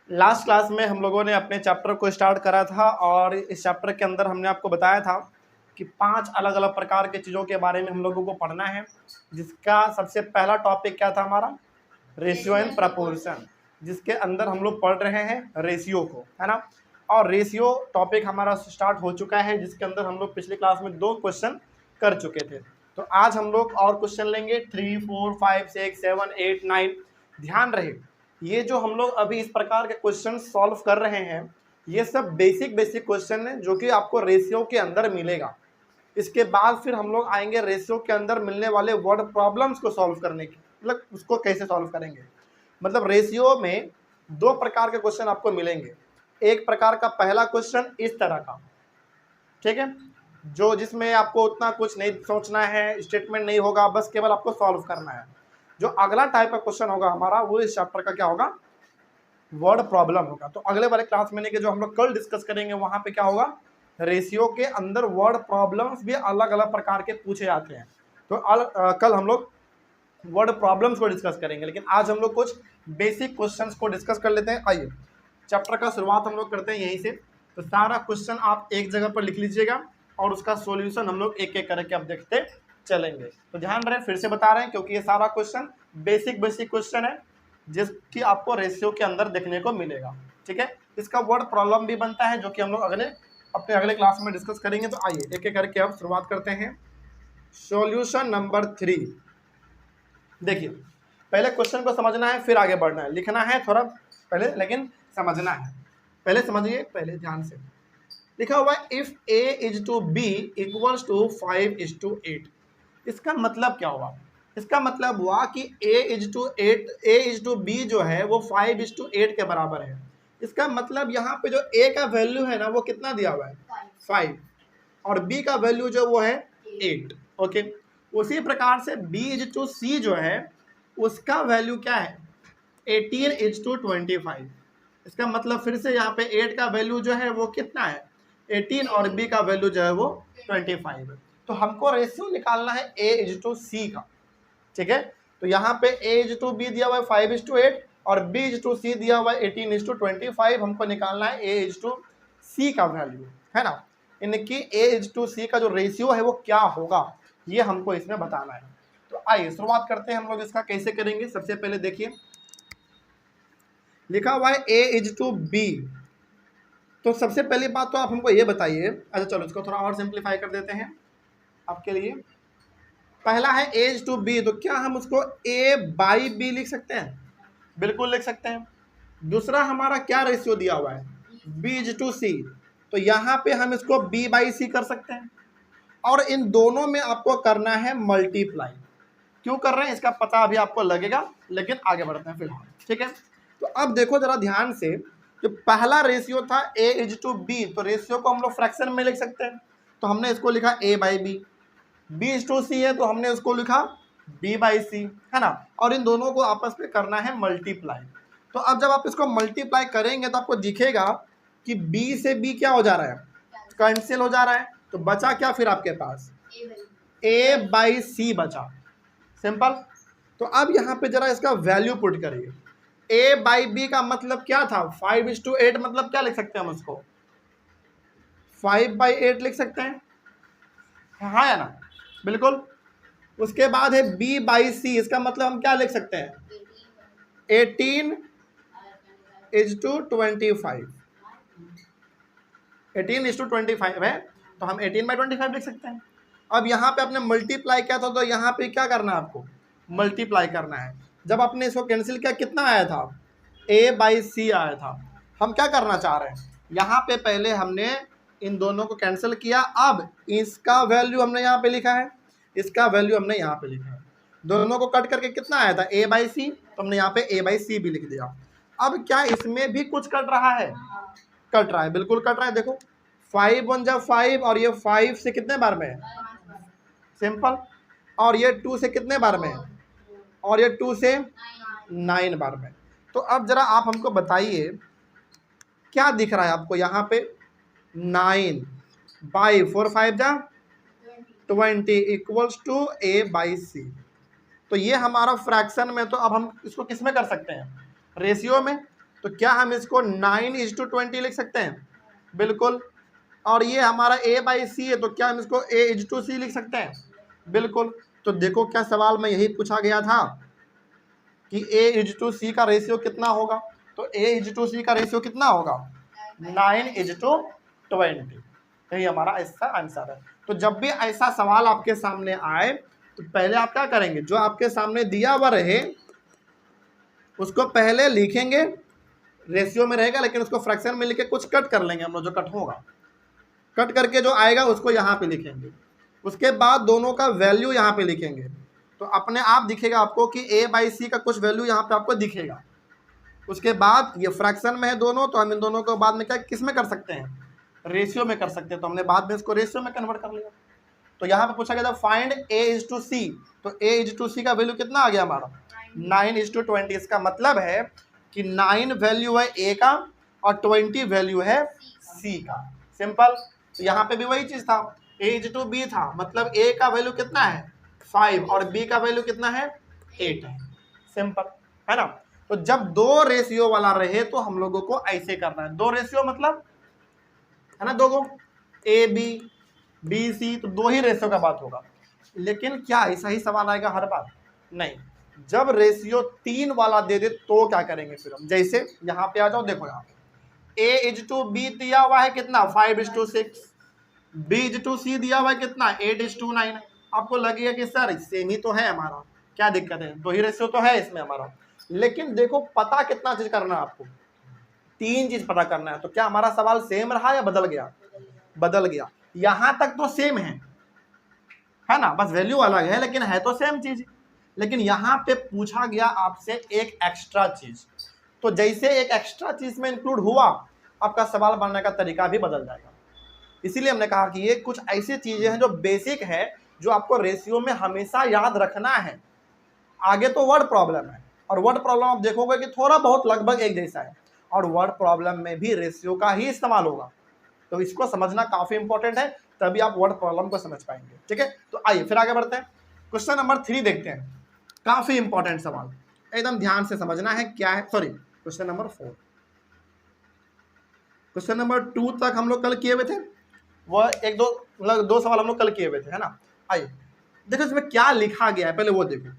Last class में हम लोगों ने अपने चैप्टर को स्टार्ट करा था और इस चैप्टर के अंदर हमने आपको बताया था कि 5 अलग अलग प्रकार के चीज़ों के बारे में हम लोगों को पढ़ना है, जिसका सबसे पहला टॉपिक क्या था हमारा, रेशियो एंड प्रपोर्शन, जिसके अंदर हम लोग पढ़ रहे हैं रेशियो को, है ना। और रेशियो टॉपिक हमारा स्टार्ट हो चुका है, जिसके अंदर हम लोग पिछले क्लास में 2 क्वेश्चन कर चुके थे। तो आज हम लोग और क्वेश्चन लेंगे 3, 4, 5, 6, 7, 8, 9। ध्यान रहे, ये जो हम लोग अभी इस प्रकार के क्वेश्चन सॉल्व कर रहे हैं, ये सब बेसिक क्वेश्चन है जो कि आपको रेशियो के अंदर मिलेगा। इसके बाद फिर हम लोग आएंगे रेशियो के अंदर मिलने वाले वर्ड प्रॉब्लम्स को सॉल्व करने की, मतलब उसको कैसे सॉल्व करेंगे। मतलब रेशियो में 2 प्रकार के क्वेश्चन आपको मिलेंगे। एक प्रकार का पहला क्वेश्चन इस तरह का, ठीक है, जो जिसमें आपको उतना कुछ नहीं सोचना है, स्टेटमेंट नहीं होगा, बस केवल आपको सॉल्व करना है। जो अगला टाइप का क्वेश्चन होगा हमारा, वो इस चैप्टर का क्या होगा, वर्ड प्रॉब्लम होगा। तो अगले वाले क्लास में जो हम लोग कल डिस्कस करेंगे, वहां पे क्या होगा, रेशियो के अंदर वर्ड प्रॉब्लम्स भी अलग अलग प्रकार के पूछे जाते हैं। तो कल हम लोग वर्ड प्रॉब्लम्स को डिस्कस करेंगे, लेकिन आज हम लोग कुछ बेसिक क्वेश्चंस को डिस्कस कर लेते हैं। आइए चैप्टर का शुरुआत हम लोग करते हैं यहीं से। तो सारा क्वेश्चन आप एक जगह पर लिख लीजिएगा और उसका सॉल्यूशन हम लोग एक एक करके अब देखते चलेंगे। तो ध्यान रहे, फिर से बता रहे हैं, क्योंकि ये सारा क्वेश्चन बेसिक क्वेश्चन है जिसकी आपको रेशियो के अंदर देखने को मिलेगा, ठीक है। इसका वर्ड प्रॉब्लम भी बनता है, जो कि हम लोग अपने अगले क्लास में डिस्कस करेंगे। तो आइए एक एक करके अब शुरुआत करते हैं। Solution number 3। देखिए, पहले क्वेश्चन को समझना है, फिर आगे बढ़ना है। लिखना है थोड़ा पहले, लेकिन समझना है। पहले समझिए, पहले ध्यान से। लिखा हुआ है if a is to be equals to 5:8। इसका मतलब क्या हुआ? इसका मतलब हुआ कि a इज टू b जो है वो 5:8 के बराबर है। इसका मतलब यहाँ पे जो a का वैल्यू है ना, वो कितना दिया हुआ है, 5, और b का वैल्यू जो वो है 8। ओके, उसी प्रकार से b इज टू c जो है, उसका वैल्यू क्या है, 18:25। इसका मतलब फिर से यहाँ पे 8 का वैल्यू जो है वो कितना है, 18, और b का वैल्यू जो है वो 25। तो हमको रेशियो निकालना है a इज टू c का, ठीक है। तो यहाँ पे a इज टू b दिया हुआ है 5:8 और b इज टू c दिया हुआ है 18:25। हमको निकालना है a इज टू c का वैल्यू, है ना। इनकी a इज टू c का जो रेशियो है वो क्या होगा, ये हमको इसमें बताना है। तो आइए शुरुआत करते हैं हम लोग। इसका कैसे करेंगे, सबसे पहले देखिए लिखा हुआ है a इज टू b। तो सबसे पहली बात तो आप हमको ये बताइए, अच्छा चलो इसको थोड़ा और सिंप्लीफाई कर देते हैं आपके लिए। पहला है a इज टू b, तो क्या हम उसको a/b लिख सकते हैं? बिल्कुल लिख सकते हैं। दूसरा हमारा क्या रेशियो दिया हुआ है, b इज टू c, तो यहाँ पे हम इसको b/c कर सकते हैं। और इन दोनों में आपको करना है मल्टीप्लाई। क्यों कर रहे हैं इसका पता अभी आपको लगेगा, लेकिन आगे बढ़ते हैं फिलहाल, ठीक है। तो अब देखो जरा ध्यान से, जो पहला रेशियो था a इज टू b, तो रेशियो को हम लोग फ्रैक्शन में लिख सकते हैं। तो हमने इसको लिखा a/b। b is to c है तो हमने उसको लिखा b/c, है ना। और इन दोनों को आपस में करना है मल्टीप्लाई। तो अब जब आप इसको मल्टीप्लाई करेंगे तो आपको दिखेगा कि b से b क्या हो जा रहा है, कैंसिल हो जा रहा है। तो बचा क्या फिर आपके पास, a/c बचा, सिंपल। तो अब यहाँ पे जरा इसका वैल्यू पुट करिए। a/b का मतलब क्या था, 5:8, मतलब क्या लिख सकते हैं हम उसको, 5/8 लिख सकते हैं, हाँ या ना, बिल्कुल। उसके बाद है b/c, इसका मतलब हम क्या लिख सकते हैं, 18:25। 18:25 है, तो हम 18/25 लिख सकते हैं। अब यहाँ पे आपने मल्टीप्लाई किया था, तो यहाँ पे क्या करना है आपको, मल्टीप्लाई करना है। जब आपने इसको कैंसिल किया कितना आया था, a/c आया था। हम क्या करना चाह रहे हैं, यहाँ पे पहले हमने इन दोनों को कैंसिल किया, अब इसका वैल्यू हमने यहाँ पे लिखा है, इसका वैल्यू हमने यहाँ पे लिखा है। दोनों को कट करके कितना आया था, a/c, तो हमने यहाँ पे a/c भी लिख दिया। अब क्या इसमें भी कुछ कट रहा है, कट रहा है, बिल्कुल कट रहा है। देखो 5 1 जा 5, और ये 5 से कितने बार में है, सिंपल। और ये 2 से कितने बार में है, और ये 2 से 9 बार में। तो अब जरा आप हमको बताइए क्या दिख रहा है आपको यहाँ पे, 9/4 5 जा 20 इक्वल्स टू a/c। तो ये हमारा फ्रैक्शन में, तो अब हम इसको किस में कर सकते हैं, रेशियो में। तो क्या हम इसको 9:20 लिख सकते हैं? बिल्कुल। और ये हमारा A/C है, तो क्या हम इसको A:C लिख सकते हैं? बिल्कुल। तो देखो क्या सवाल में यही पूछा गया था कि A:C का रेशियो कितना होगा। तो A:C का रेशियो कितना होगा? 9:20। यही हमारा इसका आंसर है। तो जब भी ऐसा सवाल आपके सामने आए तो पहले आप क्या करेंगे, जो आपके सामने दिया हुआ रहे उसको पहले लिखेंगे, रेशियो में रहेगा लेकिन उसको फ्रैक्शन में लिख के कुछ कट कर लेंगे हम लोग, जो कट होगा कट करके जो आएगा उसको यहाँ पे लिखेंगे। उसके बाद दोनों का वैल्यू यहाँ पे लिखेंगे, तो अपने आप दिखेगा आपको कि A/C का कुछ वैल्यू यहाँ पे आपको दिखेगा। उसके बाद ये फ्रैक्शन में है दोनों, तो हम इन दोनों को बाद में क्या किस में कर सकते हैं? रेशियो में कर सकते हैं। तो हमने बाद में इसको रेशियो में कन्वर्ट कर लिया। तो यहाँ पे पूछा गया था फाइंड A:C, तो A:C का वैल्यू कितना आ गया हमारा? 9:20। इसका मतलब है कि 9 वैल्यू है A का और 20 वैल्यू है C का। सिंपल। तो यहाँ पे भी वही चीज था, A:B था, मतलब A का वैल्यू कितना है? 5 और B का वैल्यू कितना है? 8 है। सिंपल है ना। तो जब दो रेशियो वाला रहे तो हम लोगों को ऐसे करना है। दो रेशियो मतलब है ना, दो गो A/B/C, तो दो ही रेशियो का बात होगा। लेकिन क्या ऐसा ही सवाल आएगा हर बार? नहीं। जब रेशियो 3 वाला दे दे तो क्या करेंगे फिर हम? जैसे यहाँ पे आ जाओ, देखो यहाँ पे A:B दिया हुआ है कितना? 5:6। B:C दिया हुआ है कितना? 8:9। आपको लगेगा कि सर सेम ही तो है हमारा, क्या दिक्कत है, दो ही रेशियो तो है इसमें हमारा। लेकिन देखो पता कितना चीज करना है आपको, 3 चीज पता करना है। तो क्या हमारा सवाल सेम रहा या बदल गया? बदल गया। यहां तक तो सेम है ना, बस वैल्यू अलग है लेकिन है तो सेम चीज। लेकिन यहां पे पूछा गया आपसे एक एक्स्ट्रा चीज, तो जैसे एक एक्स्ट्रा चीज में इंक्लूड हुआ आपका सवाल बनने का तरीका भी बदल जाएगा। इसीलिए हमने कहा कि ये कुछ ऐसी चीजें हैं जो बेसिक है, जो आपको रेशियो में हमेशा याद रखना है। आगे तो वर्ड प्रॉब्लम है, और वर्ड प्रॉब्लम आप देखोगे कि थोड़ा बहुत लगभग एक जैसा है, और वर्ड प्रॉब्लम में भी रेशियो का ही इस्तेमाल होगा। तो इसको समझना काफी इंपॉर्टेंट है, तभी आप वर्ड प्रॉब्लम को समझ पाएंगे। ठीक है, तो आइए फिर आगे बढ़ते हैं। क्वेश्चन नंबर 3 देखते हैं। काफी इंपॉर्टेंट सवाल, एकदम ध्यान से समझना है क्या है। Sorry, question number 4। Question number 2 तक हम लोग कल किए हुए थे, वह एक दो मतलब 2 सवाल हम लोग कल किए हुए थे, है ना। आइए देखो इसमें क्या लिखा गया है, पहले वो देखो।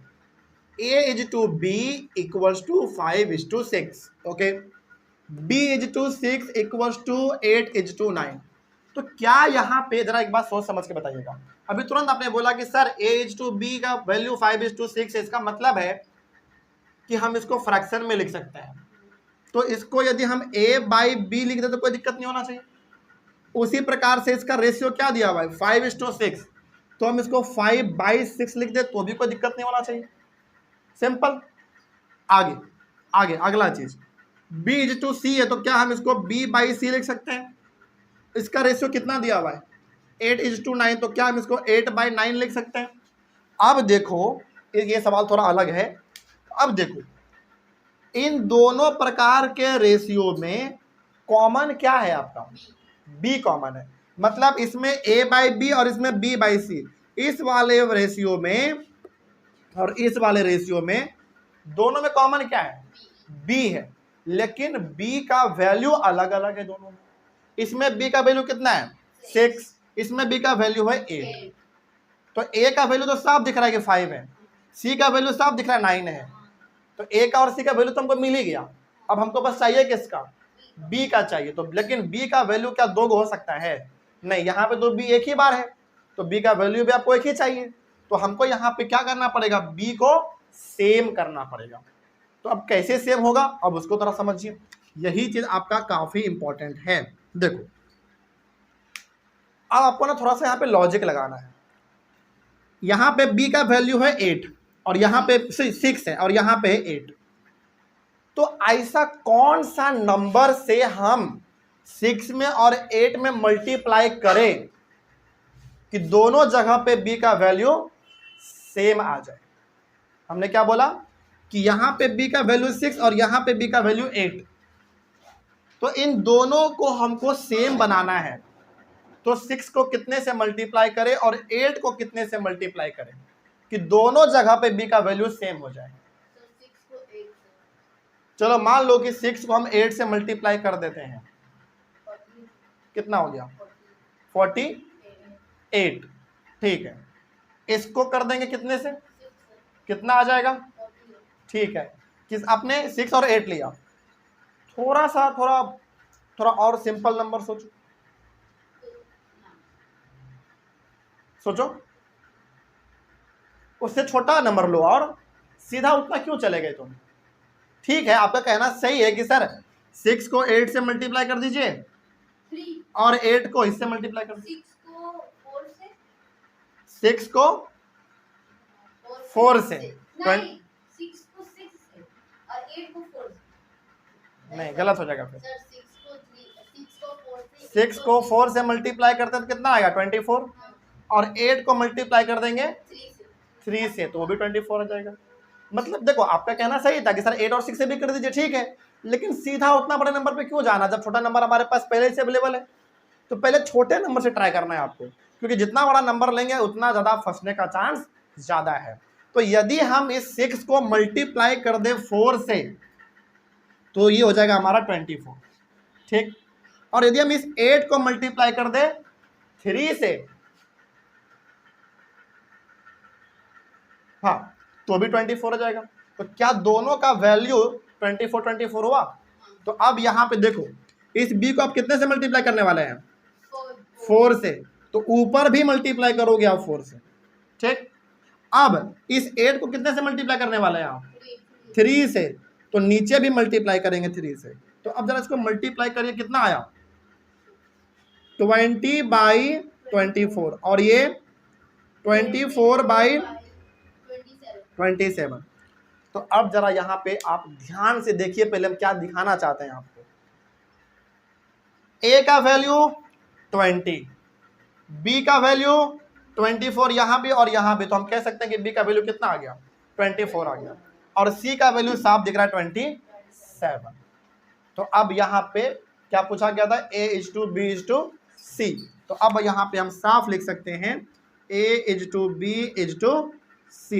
A:B = 5:6, okay. B:6 = 8:9। तो क्या यहाँ पे जरा एक बात सोच समझ के बताइएगा। अभी तुरंत आपने बोला कि सर A:B का वैल्यू 5:6 है, इसका मतलब है कि हम इसको फ्रैक्शन में लिख सकते हैं। तो इसको यदि हम A/B लिख दे तो कोई दिक्कत नहीं होना चाहिए। उसी प्रकार से इसका रेशियो क्या दिया हुआ है? 5:6, तो हम इसको 5/6 लिख दे तो भी कोई दिक्कत नहीं होना चाहिए। सिंपल। आगे आगे अगला चीज, B:C है, तो क्या हम इसको B/C लिख सकते हैं? इसका रेशियो कितना दिया हुआ है? 8:9, तो क्या हम इसको 8/9 लिख सकते हैं? अब देखो ये सवाल थोड़ा अलग है। अब देखो इन दोनों प्रकार के रेशियो में कॉमन क्या है आपका? B कॉमन है, मतलब इसमें A/B और इसमें B/C। इस वाले रेशियो में और इस वाले रेशियो में दोनों में कॉमन क्या है? B है, लेकिन B का वैल्यू अलग अलग है दोनों में। इसमें B का वैल्यू कितना है? 6, इसमें B का वैल्यू है 8। तो A का वैल्यू तो साफ दिख रहा है कि 5 है, C का वैल्यू साफ दिख रहा है 9 है। तो A का और C का वैल्यू तो हमको मिल ही गया। अब हमको बस चाहिए किसका? B का चाहिए। तो लेकिन B का वैल्यू क्या दो हो सकता है? नहीं, यहाँ पे तो B एक ही बार है, तो B का वैल्यू भी आपको एक ही चाहिए। तो हमको यहाँ पे क्या करना पड़ेगा? B को सेम करना पड़ेगा। तो अब कैसे सेम होगा, अब उसको थोड़ा समझिए। यही चीज आपका काफी इंपॉर्टेंट है। देखो अब आपको ना थोड़ा सा यहाँ पे लॉजिक लगाना है। यहाँ पे B का वैल्यू है 8 और यहाँ पे 6 है और यहाँ पे है 8। तो ऐसा कौन सा नंबर से हम 6 में और 8 में मल्टीप्लाई करें कि दोनों जगह पे B का वैल्यू सेम आ जाए? हमने क्या बोला कि यहाँ पे B का वैल्यू 6 और यहाँ पे B का वैल्यू 8। तो इन दोनों को हमको सेम बनाना है, तो 6 को कितने से मल्टीप्लाई करें और 8 को कितने से मल्टीप्लाई करें कि दोनों जगह पे B का वैल्यू सेम हो जाए? चलो मान लो कि 6 को हम 8 से मल्टीप्लाई कर देते हैं, कितना हो गया 48। ठीक है, इसको कर देंगे कितने से, कितना आ जाएगा, ठीक है, किस आपने 6 और 8 लिया, थोड़ा और सिंपल नंबर सोचो, उससे छोटा नंबर लो और सीधा उतना क्यों चले गए तुम। ठीक है, आपका कहना सही है कि सर 6 को 8 से मल्टीप्लाई कर दीजिए और 8 को इससे मल्टीप्लाई कर दीजिए, 6 को 4 से, नहीं गलत हो जाएगा फिर, 6 को 4 से मल्टीप्लाई करते हैं तो कितना आएगा 24, और 8 को मल्टीप्लाई कर देंगे 3 से तो वो भी 24 आ जाएगा। मतलब देखो आपका कहना सही था कि सर 8 और 6 से भी कर दीजिए, ठीक है, लेकिन सीधा उतना बड़े नंबर पे क्यों जाना जब छोटा नंबर हमारे पास पहले से अवेलेबल है। तो पहले छोटे नंबर से ट्राई करना है आपको, क्योंकि जितना बड़ा नंबर लेंगे उतना ज़्यादा फंसने का चांस ज़्यादा है। तो यदि हम इस 6 को मल्टीप्लाई कर दे 4 से तो ये हो जाएगा हमारा 24, ठीक, और यदि हम इस 8 को मल्टीप्लाई कर दे 3 से, हाँ, तो भी 24 हो जाएगा। तो क्या दोनों का वैल्यू 24 हुआ। तो अब यहाँ पे देखो इस b को आप कितने से मल्टीप्लाई करने वाले हैं 4 से, तो ऊपर भी मल्टीप्लाई करोगे आप 4 से, ठीक। अब इस 8 को कितने से मल्टीप्लाई करने वाले हैं आप 3 से, तो नीचे भी मल्टीप्लाई करेंगे 3 से। तो अब जरा इसको मल्टीप्लाई करिए, कितना आया 20/24 और ये 24/27। तो अब जरा यहाँ पे आप ध्यान से देखिए, पहले हम क्या दिखाना चाहते हैं आपको। a का वैल्यू 20, b का वैल्यू 24 यहाँ भी और यहाँ भी, तो हम कह सकते हैं कि b का वैल्यू कितना आ गया 24 आ गया, और c का वैल्यू साफ दिख रहा है 27। तो अब यहाँ पे क्या पूछा गया था, a:b:c, तो अब यहाँ पे हम साफ लिख सकते हैं a:b:c।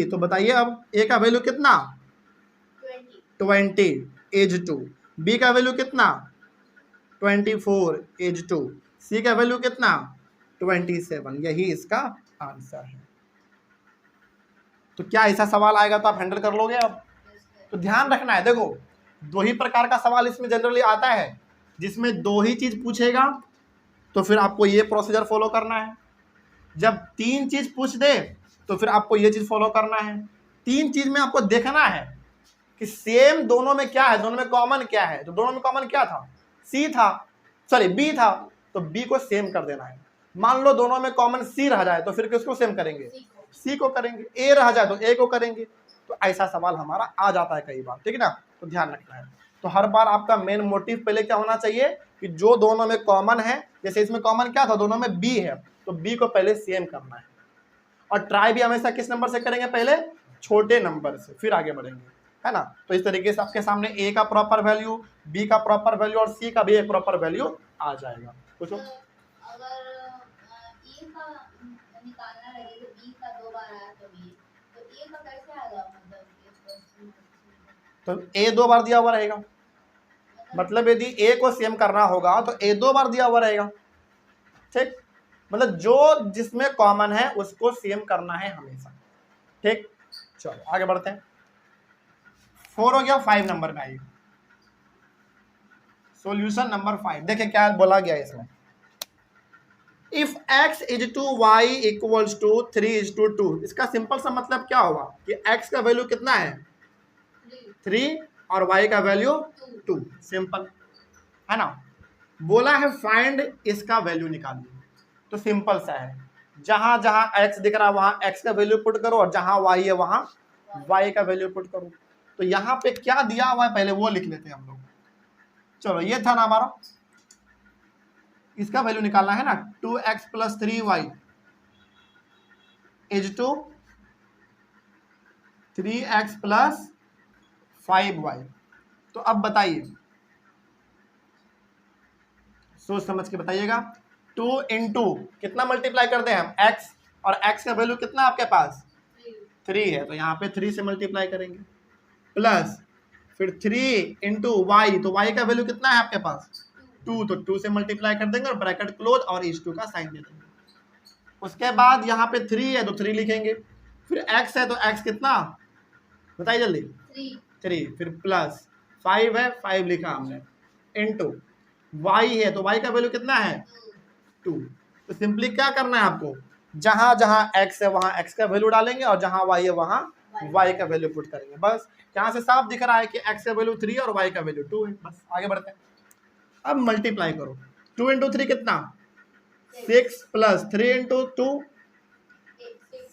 तो बताइए अब a का वैल्यू कितना 20, b का वैल्यू कितना 24, c का वैल्यू कितना 27, यही इसका आंसर है। तो क्या ऐसा सवाल आएगा तो आप हैंडल कर लोगे। अब तो ध्यान रखना है, देखो 2 ही प्रकार का सवाल इसमें जनरली आता है, जिसमें 2 ही चीज पूछेगा तो फिर आपको ये प्रोसीजर फॉलो करना है। जब 3 चीज पूछ दे तो फिर आपको ये चीज फॉलो करना है। 3 चीज में आपको देखना है कि सेम दोनों में क्या है, दोनों में कॉमन क्या है। तो दोनों में कॉमन क्या था, बी था, तो बी को सेम कर देना है। मान लो दोनों में कॉमन सी रह जाए तो फिर किसको सेम करेंगे, सी को करेंगे। ए रह जाए तो ए को करेंगे। तो ऐसा सवाल हमारा आ जाता है कई बार, ठीक है ना। तो ध्यान रखना है। तो हर बार आपका मेन मोटिव पहले क्या होना चाहिए कि जो दोनों में कॉमन है, जैसे इसमें कॉमन क्या था, दोनों में बी है, तो बी को पहले सेम करना है। और ट्राई भी हमेशा किस नंबर से करेंगे, पहले छोटे नंबर से, फिर आगे बढ़ेंगे, है ना। तो इस तरीके से आपके सामने ए का प्रॉपर वैल्यू, बी का प्रॉपर वैल्यू और सी का भी एक प्रॉपर वैल्यू आ जाएगा। कुछ तो ए 2 बार दिया हुआ रहेगा, मतलब यदि ए को सेम करना होगा तो ए 2 बार दिया हुआ रहेगा, ठीक। मतलब जो जिसमें कॉमन है उसको सेम करना है हमेशा, ठीक। चलो आगे बढ़ते हैं। 4 हो गया, 5 नंबर में आइए। सॉल्यूशन नंबर 5 देखिए क्या बोला गया इसमें। If x is to y equals to 3:2, इसका सिंपल सा मतलब क्या होगा कि x का वैल्यू कितना है 3 और y का वैल्यू 2, सिंपल है ना। बोला है फाइंड इसका वैल्यू निकालिए, तो सिंपल सा है, जहां जहां x दिख रहा है वहां x का वैल्यू पुट करो और जहां y है वहां y का वैल्यू पुट करो। तो यहाँ पे क्या दिया हुआ है पहले वो लिख लेते हैं हम लोग। चलो ये था ना हमारा, इसका वैल्यू निकालना है ना, 2x + 3y is to 3x + 5y। तो अब बताइए, सोच समझ के बताइएगा। 2 इंटू कितना मल्टीप्लाई करते हैं हम x, और x का वैल्यू कितना आपके पास 3 है, तो यहाँ पे 3 से मल्टीप्लाई करेंगे, प्लस फिर 3 इंटू वाई, तो वाई का वैल्यू कितना है आपके पास 2, तो 2 से मल्टीप्लाई कर देंगे और ब्रैकेट क्लोज और इस 2 का साइन दे देंगे। उसके बाद यहाँ पे 3 है तो 3 लिखेंगे, फिर x है तो x कितना बताइए जल्दी 3, फिर प्लस 5 है 5 लिखा हमने, इंटू y है तो y का वैल्यू कितना है 2। तो सिंपली क्या करना है आपको, जहां जहां x है वहां x का वैल्यू डालेंगे और जहां y है वहां y का वैल्यू पुट करेंगे। बस यहाँ से साफ दिख रहा है कि x का वैल्यू 3 और y का वैल्यू 2 है। बस आगे बढ़ते हैं। अब मल्टीप्लाई करो, 2 इंटू 3 कितना 6 प्लस 3 इंटू 2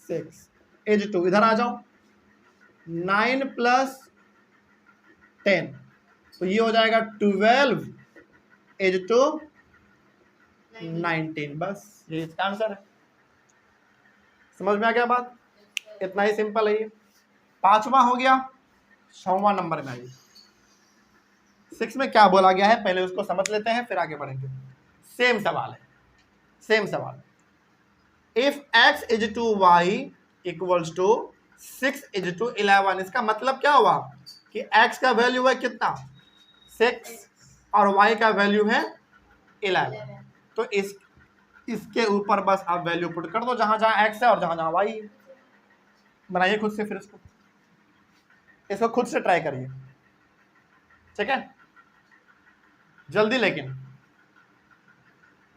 6 एज 2, इधर आ जाओ 9 प्लस 10, तो ये हो जाएगा 12 एज 2 19। बस ये इसका आंसर है। समझ में आ गया बात, इतना ही सिंपल है ये। पांचवा हो गया, 6वां नंबर में आइए। 6 में क्या बोला गया है पहले उसको समझ लेते हैं फिर आगे बढ़ेंगे। सेम सवाल है, सेम सवाल। If x is to y equals to 6 is to 11, इसका मतलब क्या हुआ कि x का वैल्यू है कितना 6 और y का वैल्यू है 11। तो इसके ऊपर बस आप वैल्यू पुट कर दो जहां जहां x है और जहां जहां y है। बनाइए खुद से, फिर इसको खुद से ट्राई करिए, ठीक है जल्दी, लेकिन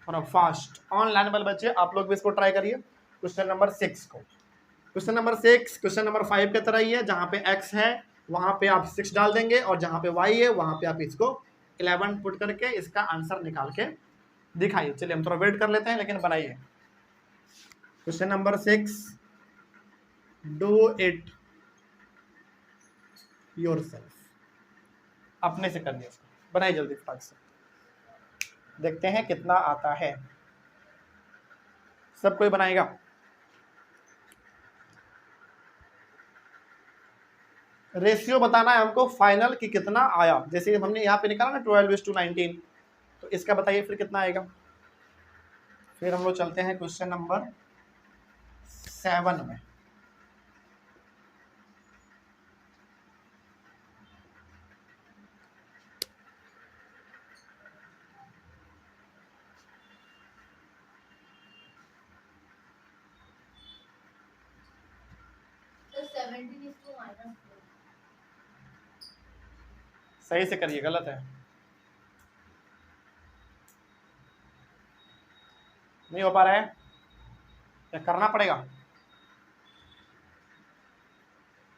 थोड़ा फास्ट। ऑनलाइन वाले बच्चे आप लोग भी इसको ट्राई करिए। क्वेश्चन नंबर 6 को, क्वेश्चन नंबर 6 क्वेश्चन नंबर 5 की तरह ही है, जहां पे x है वहां पे आप 6 डाल देंगे और जहां पे y है वहां पे आप इसको 11 पुट करके इसका आंसर निकाल के दिखाइए। चलिए हम थोड़ा वेट कर लेते हैं, लेकिन बनाइए। Question number 6, do it yourself, अपने से करिए इसको, बनाइए जल्दी फटाक से, देखते हैं कितना आता है। सब कोई बनाएगा? रेशियो बताना है हमको फाइनल कि कितना आया। जैसे हमने यहाँ पे निकाला ना 12:19, तो इसका बताइए फिर कितना आएगा। फिर हम लोग चलते हैं क्वेश्चन नंबर 7 में। सही से करिए, गलत है, नहीं हो पा रहा है, क्या करना पड़ेगा।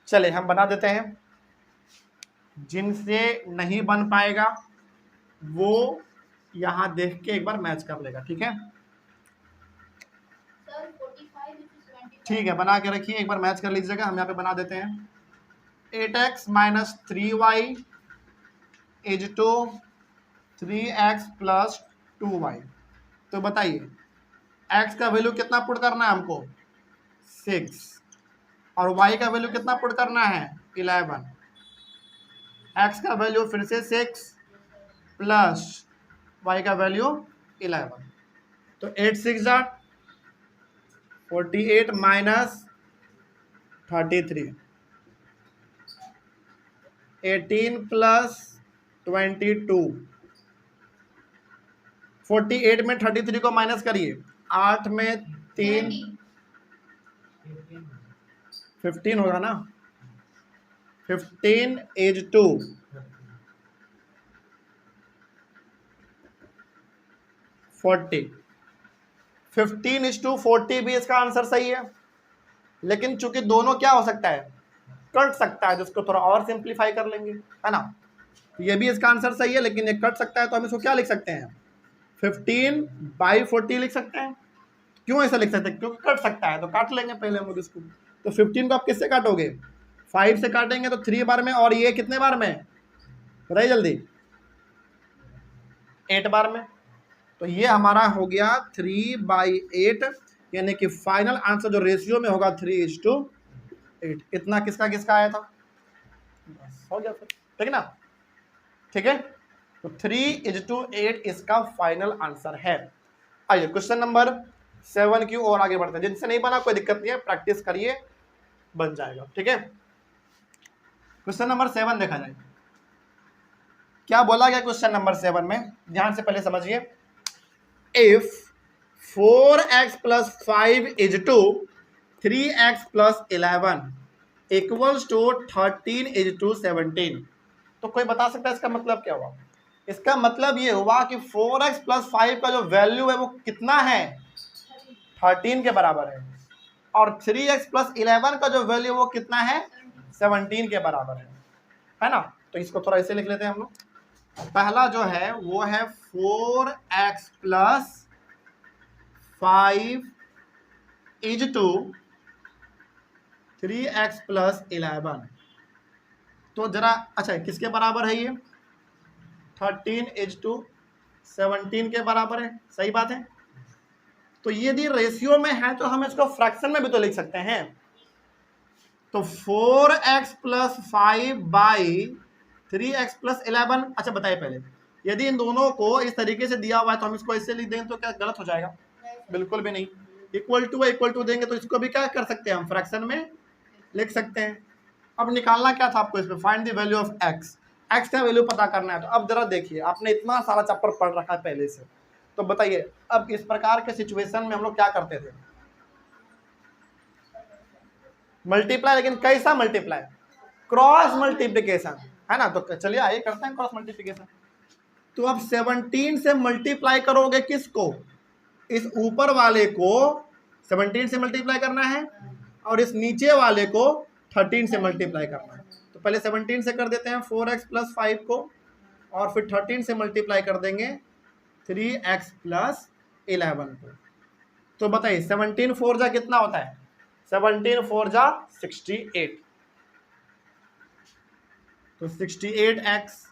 चले हम बना देते हैं, जिनसे नहीं बन पाएगा वो यहां देख के एक बार मैच कर लेगा, ठीक है ठीक है, बना के रखिए, एक बार मैच कर लीजिएगा। हम यहाँ पे बना देते हैं 8x minus 3y is to 3x plus 2y। तो बताइए x का वैल्यू कितना पुट करना है हमको 6 और y का वैल्यू कितना पुट करना है 11। x का वैल्यू फिर से 6 प्लस y का वैल्यू 11, तो 8 6 48 माइनस 33, 18 प्लस 22, 48 में 33 को माइनस करिए, 8 में 3 15 होगा ना, 15 इज टू 40, 15 इज टू 40 भी इसका आंसर सही है, लेकिन चूंकि दोनों क्या हो सकता है कट सकता है, जिसको थोड़ा और सिंप्लीफाई कर लेंगे, है ना। ये भी इसका आंसर सही है, लेकिन ये कट सकता है, तो हम इसको क्या लिख सकते हैं 15/40 लिख सकते हैं। क्यों ऐसा लिख सकते हैं, क्योंकि कट सकता है, तो काट लेंगे पहले हम लोग इसको। तो 15 को आप किससे काटोगे 5 से काटेंगे, तो 3 बार में, और ये कितने बार में बताइए जल्दी 8 बार में। तो ये हमारा हो गया 3/8, यानी कि फाइनल आंसर जो रेशियो में होगा 3:8। इतना किसका किसका आया था, बस हो गया फिर, ठीक है ना, ठीक है। तो 3:8 इसका फाइनल आंसर है। आइए क्वेश्चन नंबर 7 की ओर आगे बढ़ते हैं। जिनसे नहीं बना कोई दिक्कत नहीं है, प्रैक्टिस करिए, बन जाएगा, ठीक है। क्वेश्चन नंबर 7 देखा जाए। क्या बोला गया क्वेश्चन नंबर 7 में, ध्यान से पहले समझिए। If 4x + 5 = 3x + 11 equals to 13 = 17। तो कोई बता सकता है इसका मतलब क्या हुआ? इसका मतलब ये हुआ कि 4x + 5 का जो वैल्यू है वो कितना है, 13 के बराबर है, और 3x + 11 का जो वैल्यू वो कितना है, 17 के बराबर है ना। तो इसको थोड़ा ऐसे लिख लेते हैं हम लोग। पहला जो है वो है 4x + 5 = 3x + 11। तो जरा अच्छा किसके बराबर है ये, 13 = 17 के बराबर है, सही बात है। तो यदि रेशियो में है तो हम इसको फ्रैक्शन में भी तो लिख सकते हैं। तो 4x + 5 / 3x + 11। अच्छा बताइए पहले, यदि इन दोनों को इस तरीके से दिया हुआ है तो हम इसको ऐसे लिख देंगे तो क्या गलत हो जाएगा? बिल्कुल भी नहीं। इक्वल टू देंगे तो इसको भी क्या कर सकते हैं, हम फ्रैक्शन में लिख सकते हैं। अब निकालना क्या था आपको इसमें, find the value of x, x का वैल्यू पता करना है। तो अब जरा देखिए, आपने इतना सारा चैप्टर पढ़ रखा है पहले से, तो बताइए अब इस प्रकार के सिचुएशन में हम लोग क्या करते थे, मल्टीप्लाई, लेकिन कैसा मल्टीप्लाई, क्रॉस मल्टीप्लिकेशन, है ना। तो चलिए आइए करते हैं क्रॉस मल्टीप्लिकेशन। तो अब 17 से मल्टीप्लाई करोगे किसको, इस ऊपर वाले को 17 से मल्टीप्लाई करना है, और इस नीचे वाले को 13 से मल्टीप्लाई करना है। तो पहले 17 से कर देते हैं 4x + 5 को, और फिर 13 से मल्टीप्लाई कर देंगे 3x + 11 को। तो बताइए 17 4 जा कितना होता है, 17 4 जा 68। तो 68x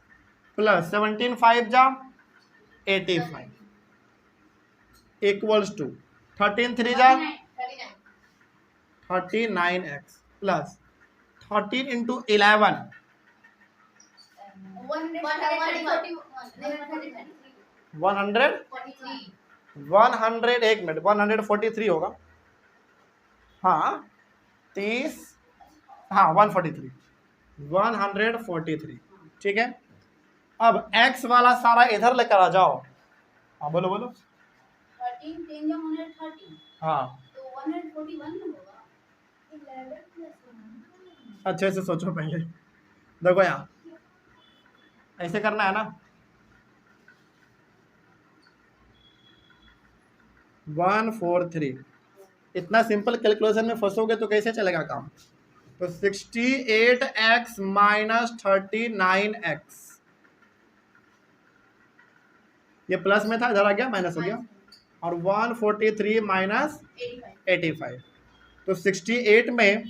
+ 17 5 जा 85 इक्वल्स टू 13 3 जा 39x + 13 × 11 100 एक मिनट 143 होगा, हाँ 30, हाँ 143, ठीक है। अब x वाला सारा इधर लेकर आ जाओ। हाँ बोलो बोलो। 13 10 या 130, हाँ तो 141 होगा। 11 + 1, अच्छे से सोचो पहले, देखो यहाँ ऐसे करना है ना, 143। इतना सिंपल कैलकुलेशन में फंसोगे तो कैसे चलेगा काम। तो 68x - 39x, ये प्लस में था, इधर आ गया माइनस हो गया, और 143 - 85। तो 68 में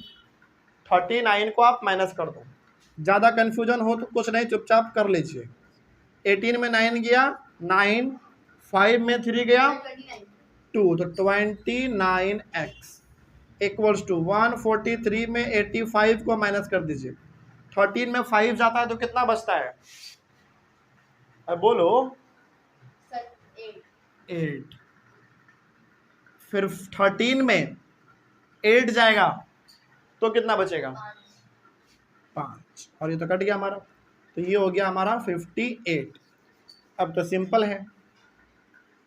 39 को आप माइनस कर दो, ज़्यादा कन्फ्यूजन हो तो कुछ नहीं, चुपचाप कर लीजिए। 18 में 9 गया 9, 5 में 3 गया 2, तो 29x इक्वल्स टू 143 में 85 को माइनस कर दीजिए। 13 में 5 जाता है तो कितना बचता है, अब बोलो 8। फिर 13 में 8 जाएगा तो कितना बचेगा, 5, और ये तो कट गया हमारा, तो ये हो गया हमारा 58। अब तो सिंपल है,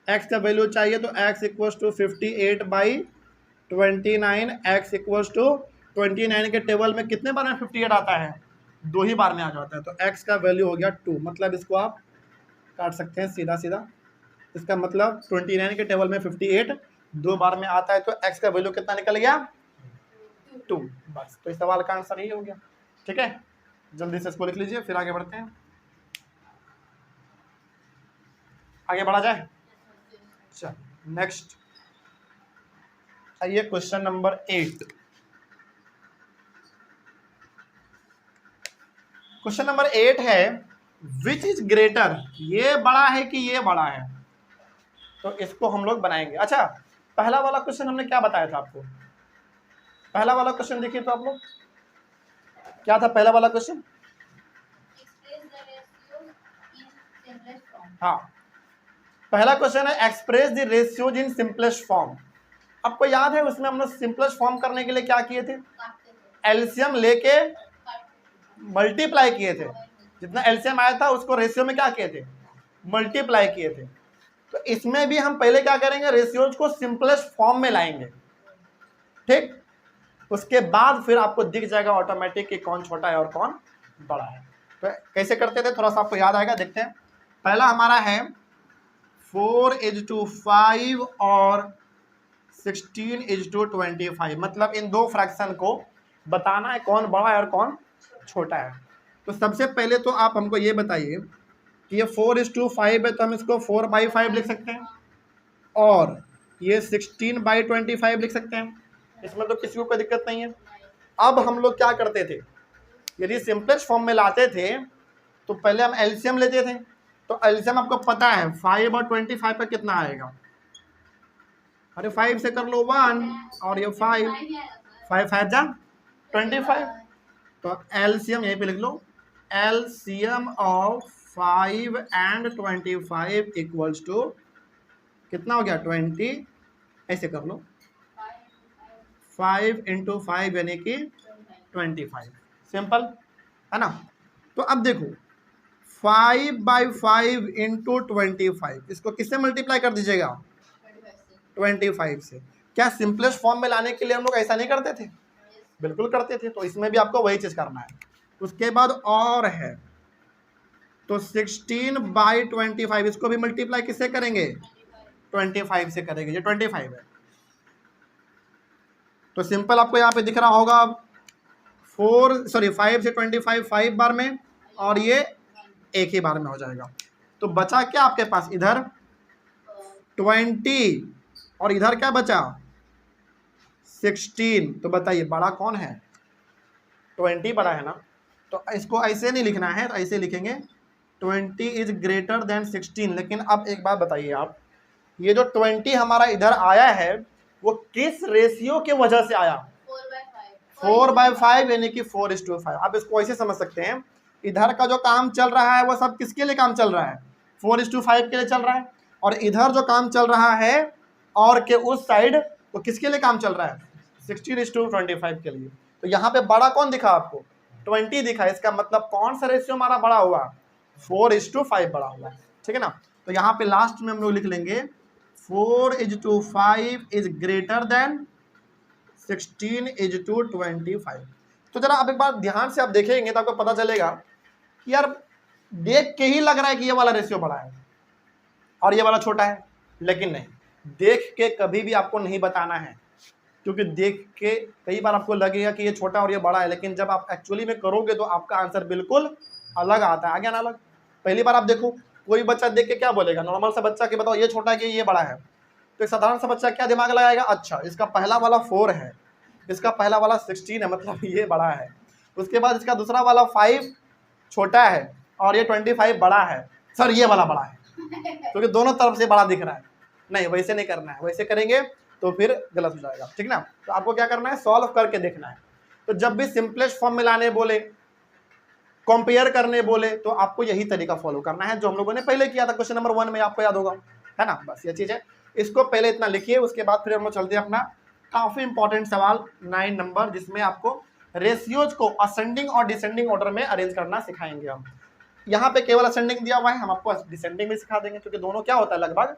x का वैल्यू चाहिए तो x equals to 58/29, x equals to 29 के टेबल में कितने बार में 58 आता है, 2 ही बार में आ जाता है। तो x का वैल्यू हो गया 2, मतलब इसको आप काट सकते हैं सीधा सीधा। इसका मतलब 29 के टेबल में 58 2 बार में आता है, तो x का वैल्यू कितना निकल गया, 2। बस, तो इस सवाल का आंसर यही हो गया। ठीक है, जल्दी से इसको लिख लीजिए, फिर आगे बढ़ते हैं। आगे बढ़ा जाए, चल नेक्स्ट आइए, क्वेश्चन नंबर 8। क्वेश्चन नंबर 8 है विच इज ग्रेटर, ये बड़ा है कि ये बड़ा है, तो इसको हम लोग बनाएंगे। अच्छा, पहला वाला क्वेश्चन हमने क्या बताया था आपको, पहला वाला क्वेश्चन देखिए तो आप लोग, क्या था पहला वाला क्वेश्चन, हाँ पहला क्वेश्चन है express the ratios in simplest form. आपको याद है उसमें हमने सिंपलेस्ट फॉर्म करने के लिए क्या किए थे, एलसीएम लेके मल्टीप्लाई किए थे। जितना एलसीएम आया था उसको रेशियो में क्या किए थे, मल्टीप्लाई किए थे। तो इसमें भी हम पहले क्या करेंगे, रेशियोज को सिंपलेस्ट फॉर्म में लाएंगे, ठीक। उसके बाद फिर आपको दिख जाएगा ऑटोमेटिक कि कौन छोटा है और कौन बड़ा है। तो कैसे करते थे थोड़ा सा आपको याद आएगा, देखते हैं। पहला हमारा है 4:5 और 16:25, मतलब इन दो फ्रैक्शन को बताना है कौन बड़ा है और कौन छोटा है। तो सबसे पहले तो आप हमको ये बताइए कि ये 4:5 है, तो हम इसको 4/5 लिख सकते हैं, और ये 16/25 लिख सकते हैं, इसमें तो किसी को कोई दिक्कत नहीं है। अब हम लोग क्या करते थे, यदि सिंपलेस्ट फॉर्म में लाते थे तो पहले हम एलसीएम लेते थे। तो एलसीएम आपको पता है 5 और 25 का कितना आएगा, अरे 5 से कर लो 1 और ये 5, 5 5 जा 25। तो एलसीएम यहीं पे लिख लो, LCM of 5 and 25 equals to कितना हो गया 20, ऐसे कर लो 5 × 5 यानी कि 25, सिंपल है ना। तो अब देखो 5/5 × 25, इसको किससे मल्टीप्लाई कर दीजिएगा, 25 से। क्या सिंपलेस्ट फॉर्म में लाने के लिए हम लोग ऐसा नहीं करते थे, बिल्कुल करते थे। तो इसमें भी आपको वही चीज करना है। उसके बाद और है, तो 16/25 इसको भी मल्टीप्लाई किससे करेंगे, 25 से करेंगे, ये 25 है। तो सिंपल आपको यहाँ पे दिख रहा होगा 5 से 25 5 बार में, और ये एक ही बार में हो जाएगा। तो बचा क्या आपके पास, इधर 20 और इधर क्या बचा 16। तो बताइए बड़ा कौन है, 20 बड़ा है ना। तो इसको ऐसे नहीं लिखना है, तो ऐसे लिखेंगे 20 इज ग्रेटर देन 16। लेकिन अब एक बात बताइए आप, ये जो 20 हमारा इधर आया है वो किस रेशियो के वजह से आया, 4/5 यानी कि 4:5। आप इसको ऐसे समझ सकते हैं, इधर का जो काम चल रहा है वो सब किसके लिए काम चल रहा है, 4:5 के लिए चल रहा है। और इधर जो काम चल रहा है और के उस साइड वो किसके लिए काम चल रहा है, 16:25 के लिए। तो यहाँ पे बड़ा कौन दिखा आपको, 20 दिखा। इसका मतलब कौन सा रेशियो हमारा बड़ा हुआ, 4:5 बड़ा हुआ, ठीक है ना। तो यहाँ पे लास्ट में हम लोग लिख लेंगे 4:5 इज ग्रेटर देन 16:25। तो जरा आप एक बार ध्यान से आप देखेंगे तो आपको पता चलेगा कि यार देख के ही लग रहा है कि ये वाला रेशियो बड़ा है और ये वाला छोटा है, लेकिन नहीं, देख के कभी भी आपको नहीं बताना है, क्योंकि देख के कई बार आपको लगेगा कि ये छोटा और ये बड़ा है, लेकिन जब आप एक्चुअली में करोगे तो आपका आंसर बिल्कुल अलग आता है, आगे ना अलग। पहली बार आप देखो, कोई बच्चा देख के क्या बोलेगा, नॉर्मल सा बच्चा कि बताओ ये छोटा है कि ये बड़ा है, तो एक साधारण सा बच्चा क्या दिमाग लगाएगा, अच्छा इसका पहला वाला 4 है, इसका पहला वाला 16 है, मतलब ये बड़ा है। उसके बाद इसका दूसरा वाला 5 छोटा है और ये 25 बड़ा है, सर ये वाला बड़ा है, क्योंकि दोनों तरफ से बड़ा दिख रहा है। नहीं, वैसे नहीं करना है, वैसे करेंगे तो फिर गलत हो जाएगा, ठीक ना। तो आपको क्या करना है, सॉल्व करके देखना है। तो जब भी सिंपलेस्ट फॉर्म में लाने बोले, कंपेयर करने बोले, तो आपको यही तरीका फॉलो करना है जो हम लोगों ने पहले किया था क्वेश्चन नंबर 1 में, आपको याद होगा, है ना। बस ये चीज है, इसको पहले इतना लिखिए, उसके बाद फिर हम लोग चलते हैं अपना काफी इंपॉर्टेंट सवाल 9 नंबर, जिसमें आपको रेशियोज को असेंडिंग और डिसेंडिंग ऑर्डर में अरेंज करना सिखाएंगे हम। यहाँ पे केवल असेंडिंग दिया हुआ है, हम आपको डिसेंडिंग भी सिखा देंगे, क्योंकि दोनों क्या होता है, लगभग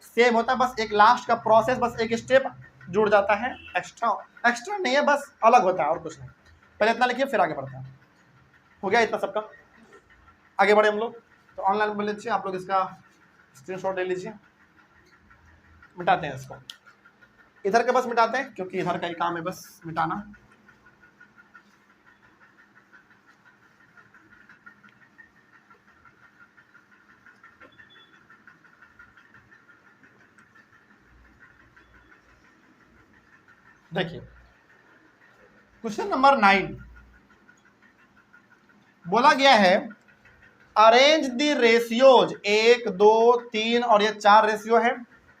सेम होता है, बस एक लास्ट का प्रोसेस, बस एक स्टेप जुड़ जाता है, एक्स्ट्रा नहीं है, बस अलग होता है और कुछ नहीं। पहले इतना लिखिए फिर आगे बढ़ते हैं। हो गया इतना सबका, आगे बढ़े हम लोग। तो ऑनलाइन बोल लीजिए आप लोग, इसका स्क्रीनशॉट ले लीजिए, मिटाते हैं इसको, इधर के बस मिटाते हैं, क्योंकि इधर का ही काम है बस मिटाना। देखिए क्वेश्चन नंबर 9 बोला गया है, अरेंज द रेशियोज, 1 2 3 और ये 4 रेशियो है,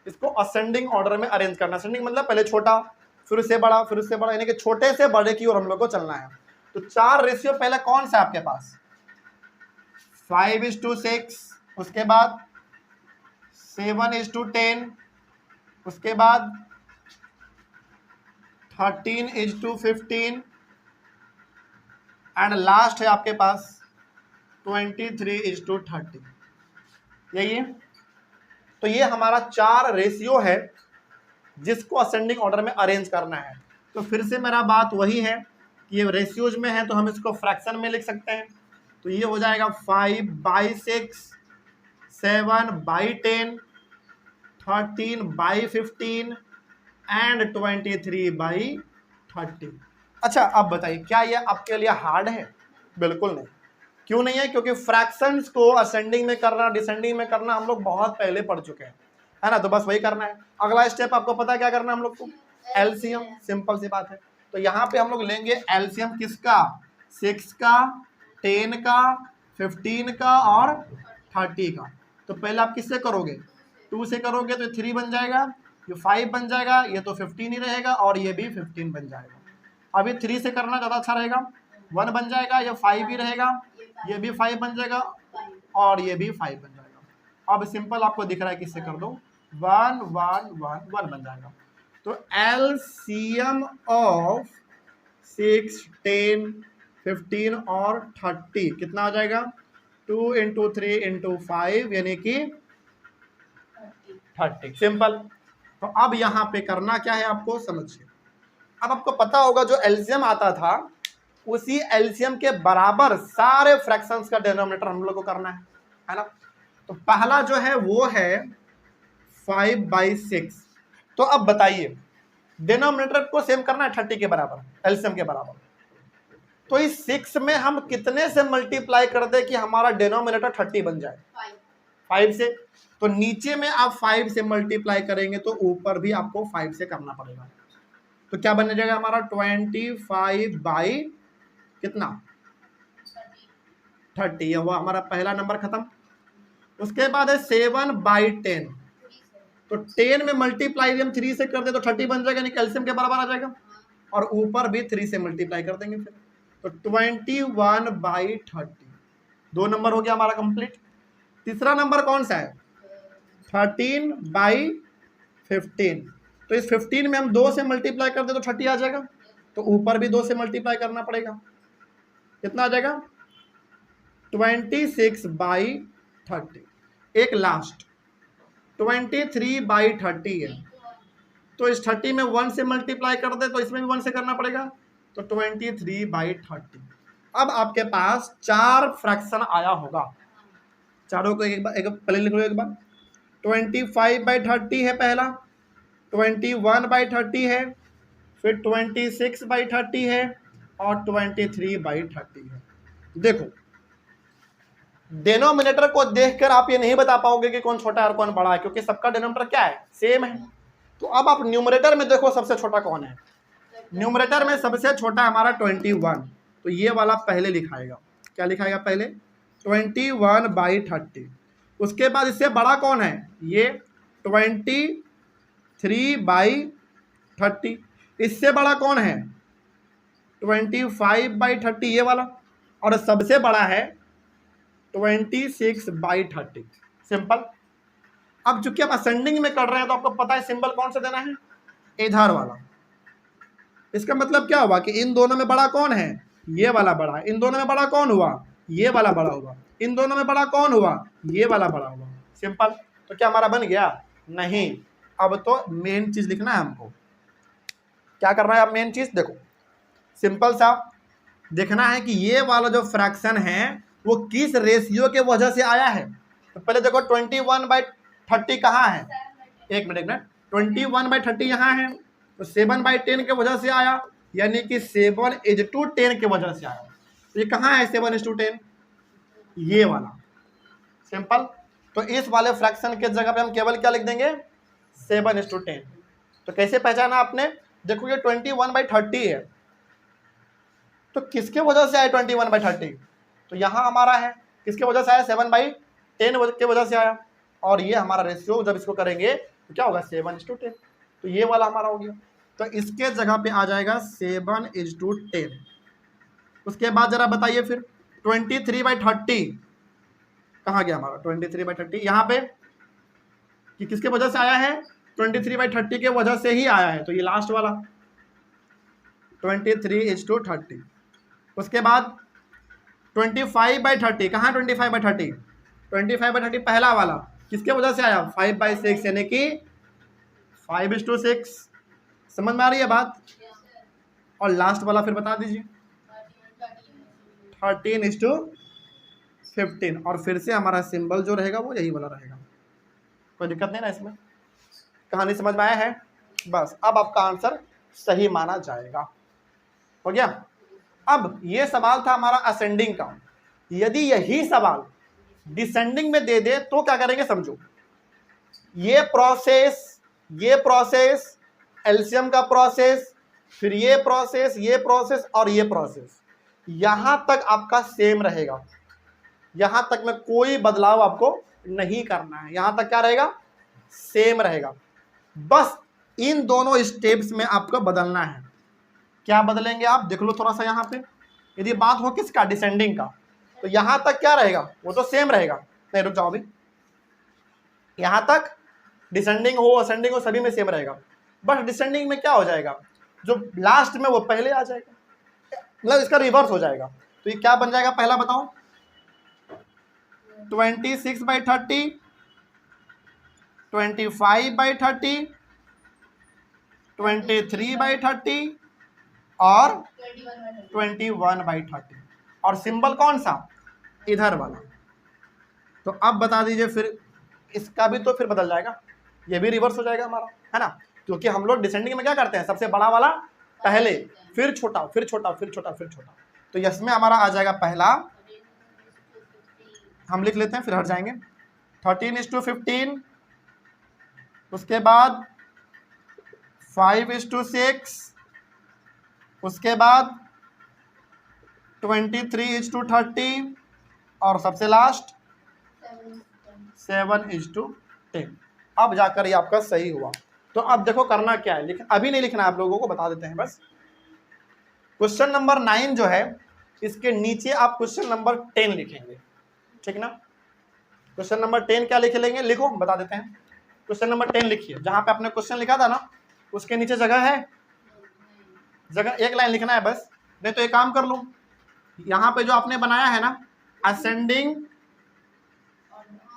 इसको असेंडिंग ऑर्डर में अरेंज करना। असेंडिंग मतलब पहले छोटा, फिर उससे बड़ा, फिर उससे बड़ा, यानी कि छोटे से बड़े की ओर हम लोग को चलना है। तो 4 रेशियो पहले कौन सा आपके पास, 5:6, उसके बाद 7:10, उसके बाद 13:15 एंड लास्ट है आपके पास 23:30, यही है। तो ये हमारा 4 रेशियो है जिसको असेंडिंग ऑर्डर में अरेंज करना है। तो फिर से मेरा बात वही है कि ये रेशियोज में है तो हम इसको फ्रैक्शन में लिख सकते हैं। तो ये हो जाएगा 5/6, 7/10, 13/15 एंड 23/30। अच्छा, अब बताइए क्या ये आपके लिए हार्ड है? बिल्कुल नहीं। क्यों नहीं है? क्योंकि फ्रैक्शंस को असेंडिंग में करना, डिसेंडिंग में करना हम लोग बहुत पहले पढ़ चुके हैं, है ना। तो बस वही करना है। अगला स्टेप आपको पता है क्या करना है हम लोग को? एलसीएम। सिंपल सी बात है। तो यहाँ पे हम लोग लेंगे एलसीएम किसका? 6 का, 10 का, 15 का और 30 का। तो पहले आप किससे करोगे? 2 से करोगे तो 3 बन जाएगा, ये 5 बन जाएगा, ये तो 15 ही रहेगा और ये भी 15 बन जाएगा। अभी 3 से करना ज़्यादा अच्छा रहेगा, 1 बन जाएगा, ये 5 ही रहेगा, ये भी 5 बन जाएगा और ये भी 5 बन जाएगा। अब सिंपल आपको दिख रहा है किससे कर दो, 1 1 1 1 बन जाएगा। तो एलसीएम ऑफ 6, 10, 15 और 30 कितना आ जाएगा? 2 × 3 × 5 यानी कि 30। सिंपल। तो अब यहाँ पे करना क्या है आपको समझिए। अब आपको पता होगा जो एलसीएम आता था उसी एलसीएम के बराबर सारे फ्रैक्शंस का डिनोमिनेटर हम लोग को करना है ना। तो पहला जो है वो है 5/6। तो अब बताइए डिनोमिनेटर को सेम करना है 30 के बराबर, एलसीएम के बराबर। तो इस 6 में हम कितने से मल्टीप्लाई कर दे कि हमारा डिनोमिनेटर 30 बन जाए? 5 से। तो नीचे में आप 5 से मल्टीप्लाई करेंगे तो ऊपर भी आपको 5 से करना पड़ेगा। तो क्या बन जाएगा हमारा? 25 बाई कितना? 30। ये हुआ हमारा पहला नंबर खत्म। उसके बाद है 7/10। तो 10 में मल्टीप्लाई हम 3 से कर दे तो 30 बन जाएगा, यानी कैल्शियम के बराबर आ जाएगा। और ऊपर भी 3 से मल्टीप्लाई कर देंगे फिर तो 21/30। 2 नंबर हो गया हमारा कंप्लीट। तीसरा नंबर कौन सा है? 13/15। तो इस 15 में हम 2 से मल्टीप्लाई कर दे तो 30 आ जाएगा। तो ऊपर भी 2 से मल्टीप्लाई करना पड़ेगा। कितना आ जाएगा? 26/30। एक लास्ट 23/30 है। तो इस 30 में 1 से मल्टीप्लाई कर दे तो इसमें भी 1 से करना पड़ेगा। तो 23/30। अब आपके पास 4 फ्रैक्शन आया होगा। चारों को एक पहले लिख लो एक बार। 25/30 है पहला, 21/30 है, फिर 26/30 है और 23/30 है। देखो डिनोमिनेटर को देखकर आप ये नहीं बता पाओगे कि कौन छोटा है और कौन बड़ा है, क्योंकि सबका डिनोमिनेटर क्या है? सेम है। तो अब आप न्यूमरेटर में देखो सबसे छोटा कौन है। न्यूमरेटर में सबसे छोटा हमारा 21। तो ये वाला पहले लिखाएगा। क्या लिखाएगा पहले? 21/30। उसके बाद इससे बड़ा कौन है? ये 23/30। इससे बड़ा कौन है? 25/30, ये वाला। और सबसे बड़ा है 26/30। सिंपल। अब चूंकि आप असेंडिंग में कर रहे हैं तो आपको पता है सिंबल कौन सा देना है? इधर वाला। इसका मतलब क्या हुआ कि इन दोनों में बड़ा कौन है? ये वाला बड़ा है। इन दोनों में बड़ा कौन हुआ? ये वाला बड़ा हुआ। इन दोनों में बड़ा कौन हुआ? ये वाला बड़ा हुआ। सिंपल। तो क्या हमारा बन गया? नहीं। अब तो मेन चीज लिखना है हमको। क्या करना है? अब मेन चीज देखो, सिंपल सा देखना है कि ये वाला जो फ्रैक्शन है वो किस रेशियो के वजह से आया है। तो पहले देखो 21/30 कहाँ है? एक मिनट 21/30 यहाँ है। तो 7/10 के वजह से आया, यानी कि 7:10 के वजह से आया। तो ये कहाँ है 7:10? ये वाला। सिंपल। तो इस वाले फ्रैक्शन के जगह पे हम केवल क्या लिख देंगे? 7:10। तो कैसे पहचाना आपने? देखो ये 21/30 है, तो किसके वजह से आया 21/30? तो यहाँ हमारा है किसके वजह से आया? 7/10 के वजह से आया। और ये हमारा रेशियो जब इसको करेंगे तो क्या होगा? 7:10। तो ये वाला हमारा हो गया। तो इसके जगह पे आ जाएगा 7:10। उसके बाद जरा बताइए फिर 23/30 कहाँ गया हमारा? 23/30 यहाँ पे कि किसके वजह से आया है? 23/30 के वजह से ही आया है। तो ये लास्ट वाला 23:30। उसके बाद 25/30, कहाँ 25/30? 25/30 पहला वाला किसके वजह से आया? 5/6, यानी कि 5:6। समझ में आ रही है बात? और लास्ट वाला फिर बता दीजिए 13:15, और फिर से हमारा सिंबल जो रहेगा वो यही वाला रहेगा। कोई दिक्कत नहीं ना इसमें? कहानी समझ में आया है? बस अब आपका आंसर सही माना जाएगा। हो गया। अब ये सवाल था हमारा असेंडिंग का। यदि यही सवाल डिसेंडिंग में दे दे तो क्या करेंगे समझो। ये प्रोसेस एलसीएम का प्रोसेस, फिर ये प्रोसेस और ये प्रोसेस, यहां तक आपका सेम रहेगा। यहां तक में कोई बदलाव आपको नहीं करना है। यहां तक क्या रहेगा? सेम रहेगा। बस इन दोनों स्टेप्स में आपको बदलना है। क्या बदलेंगे आप? देख लो थोड़ा सा यहाँ पे। यदि बात हो किसका? डिसेंडिंग का, तो यहां तक क्या रहेगा? वो तो सेम रहेगा। नहीं, रुक जाओ अभी। यहां तक डिसेंडिंग हो असेंडिंग हो सभी में सेम रहेगा। बस डिसेंडिंग में क्या हो जाएगा? जो लास्ट में वो पहले आ जाएगा, मतलब इसका रिवर्स हो जाएगा। तो ये क्या बन जाएगा पहला बताओ? 26/30, 25/30, 23/30 और 21/30। और सिंबल कौन सा? इधर वाला। तो अब बता दीजिए फिर इसका भी तो फिर बदल जाएगा, ये भी रिवर्स हो जाएगा हमारा, है ना? क्योंकि हम लोग डिसेंडिंग में क्या करते हैं? सबसे बड़ा वाला पहले, फिर छोटा, फिर छोटा, फिर छोटा, फिर छोटा। तो इसमें हमारा आ जाएगा पहला, हम लिख लेते हैं फिर हट जाएंगे। 13:15, उसके बाद 5:6, उसके बाद 23:30 और सबसे लास्ट 7:10। अब जाकर ये आपका सही हुआ। तो अब देखो करना क्या है, अभी नहीं लिखना, आप लोगों को बता देते हैं बस। क्वेश्चन नंबर 9 जो है, इसके नीचे आप क्वेश्चन नंबर 10 लिखेंगे, ठीक ना? क्वेश्चन नंबर 10 क्या लिख लेंगे? लिखो, बता देते हैं। क्वेश्चन नंबर 10 लिखिए। जहां पे आपने क्वेश्चन लिखा था ना, उसके नीचे जगह है, जगह एक लाइन लिखना है बस। नहीं तो एक काम कर लो, यहाँ पे जो आपने बनाया है ना, असेंडिंग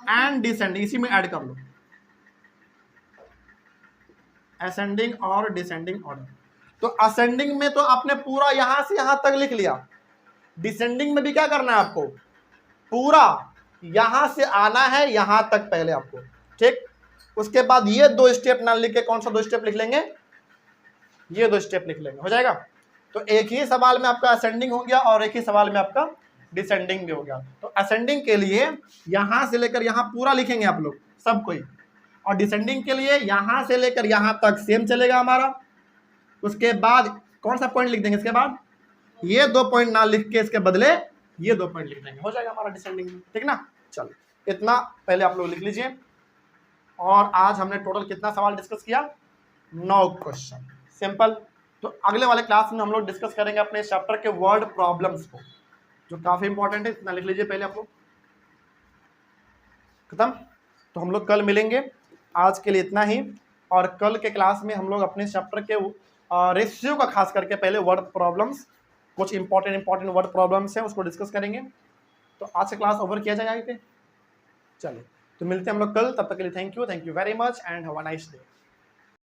एंड डिसेंडिंग, इसी में ऐड कर लो, असेंडिंग और डिसेंडिंग ऑर्डर। तो असेंडिंग में तो आपने पूरा यहां से यहां तक लिख लिया। डिसेंडिंग में भी क्या करना है आपको? पूरा यहां से आना है यहां तक पहले आपको, ठीक? उसके बाद ये 2 स्टेप ना लिख के कौन सा 2 स्टेप लिख लेंगे? ये 2 स्टेप लिख लेंगे, हो जाएगा। तो एक ही सवाल में आपका असेंडिंग हो गया और एक ही सवाल में आपका डिसेंडिंग भी हो गया। तो असेंडिंग के लिए यहां से लेकर यहां पूरा लिखेंगे आप लोग सब कोई, और डिसेंडिंग के लिए यहां से लेकर यहां तक सेम चलेगा हमारा। उसके बाद कौन सा पॉइंट लिख देंगे? इसके बाद ये 2 पॉइंट ना लिख के इसके बदले ये 2 पॉइंट लिख देंगे, हो जाएगा हमारा डिसेंडिंग में, ठीक ना? चलो इतना पहले आप लोग लिख लीजिए। और आज हमने टोटल कितना सवाल डिस्कस किया? 9 क्वेश्चन, सिंपल। तो अगले वाले क्लास में हम लोग डिस्कस करेंगे अपने चैप्टर के वर्ड प्रॉब्लम्स को, जो काफी इंपॉर्टेंट है। इतना लिख लीजिए पहले आप लोग। खत्म? तो हम लोग कल मिलेंगे। आज के लिए इतना ही। और कल के क्लास में हम लोग अपने चैप्टर के रेशियो का खास करके पहले वर्ड प्रॉब्लम्स, कुछ इंपॉर्टेंट वर्ड प्रॉब्लम्स हैं, उसको डिस्कस करेंगे। तो आज से क्लास ओवर किया जाएगा। चलिए, तो मिलते हैं हम लोग कल। तब तक के लिए thank you very much and have a nice day.